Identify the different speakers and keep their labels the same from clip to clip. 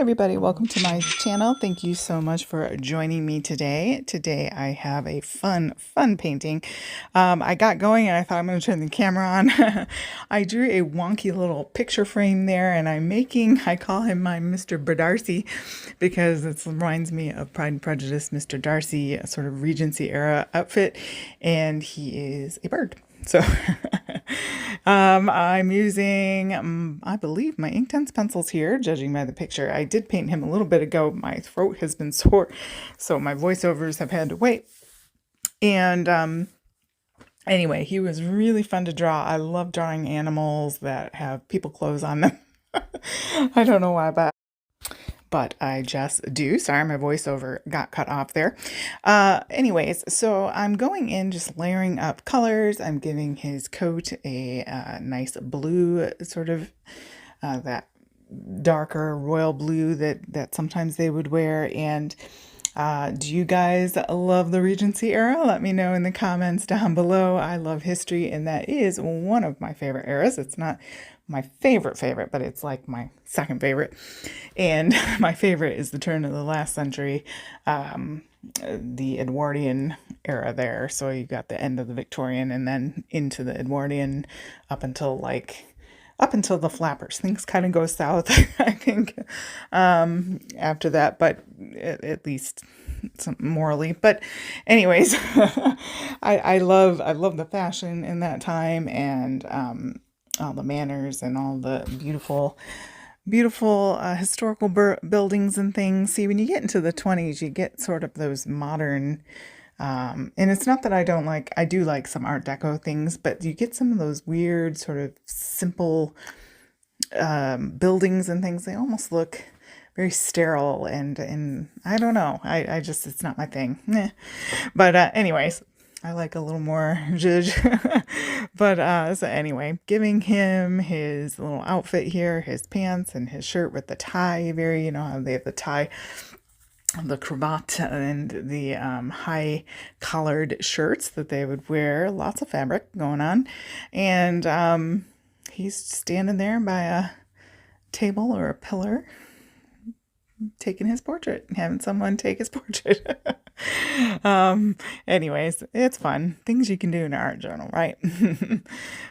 Speaker 1: everybody, welcome to my channel. Thank you so much for joining me today. Today I have a fun painting. I got going and I thought I'm going to turn the camera on. I drew a wonky little picture frame there, and I call him my Mr. Bir'Darcy because it reminds me of Pride and Prejudice, Mr. Darcy, a sort of Regency era outfit, and he is a bird. So I'm using, I believe, my Inktense pencils here, judging by the picture. I did paint him a little bit ago. My throat has been sore, so my voiceovers have had to wait. And anyway, he was really fun to draw. I love drawing animals that have people clothes on them. I don't know why, but I just do. Sorry, my voiceover got cut off there. Anyways, so I'm going in just layering up colors. I'm giving his coat a nice blue, sort of that darker royal blue that sometimes they would wear. And do you guys love the Regency era? Let me know in the comments down below. I love history, and that is one of my favorite eras. It's not my favorite, but it's like my second favorite. And my favorite is the turn of the last century, the Edwardian era there. So you got the end of the Victorian and then into the Edwardian up until the flappers. Things kind of go south, I think, after that, but at least morally. But anyways, I love the fashion in that time, and all the manners and all the beautiful historical buildings and things. See, when you get into the 20s, you get sort of those modern, and it's not that I do like some Art Deco things, but you get some of those weird sort of simple buildings and things. They almost look very sterile, and I don't know. I just, it's not my thing. But anyways, I like a little more zhuzh. But so anyway, giving him his little outfit here, his pants and his shirt with the tie, very, how they have the tie, the cravat, and the high collared shirts that they would wear. Lots of fabric going on. And he's standing there by a table or a pillar, taking his portrait, having someone take his portrait. Anyways, it's fun. Things you can do in an art journal, right?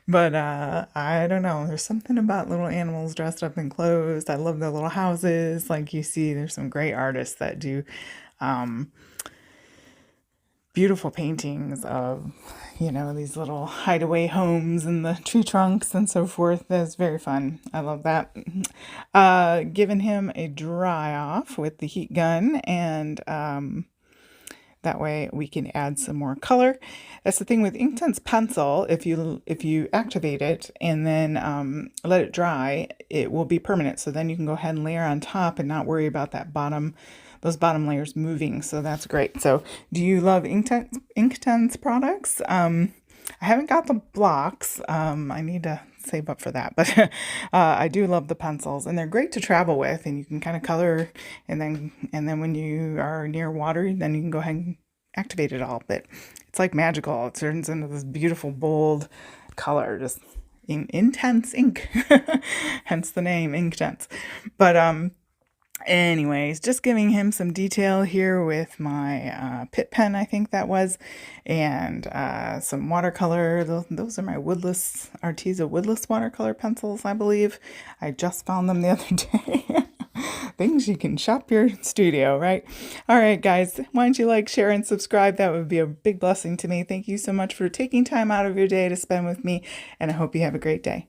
Speaker 1: But I don't know. There's something about little animals dressed up in clothes. I love their little houses. Like you see, there's some great artists that do beautiful paintings of, these little hideaway homes and the tree trunks and so forth. That's very fun. I love that. Giving him a dry off with the heat gun, and that way we can add some more color. That's the thing with Inktense pencil. If you activate it and then let it dry, it will be permanent. So then you can go ahead and layer on top and not worry about those bottom layers moving. So that's great. So do you love Inktense products? I haven't got the blocks. I need to save up for that, but I do love the pencils, and they're great to travel with, and you can kind of color, and then when you are near water, then you can go ahead and activate it all. But it's like magical. It turns into this beautiful bold color, just intense ink. Hence the name Inktense. But anyways, just giving him some detail here with my Pitt pen, I think that was, and some watercolor. Those are my Arteza woodless watercolor pencils, I believe. I just found them the other day. Things you can shop your studio, right? All right, guys, why don't you like, share, and subscribe? That would be a big blessing to me. Thank you so much for taking time out of your day to spend with me, and I hope you have a great day.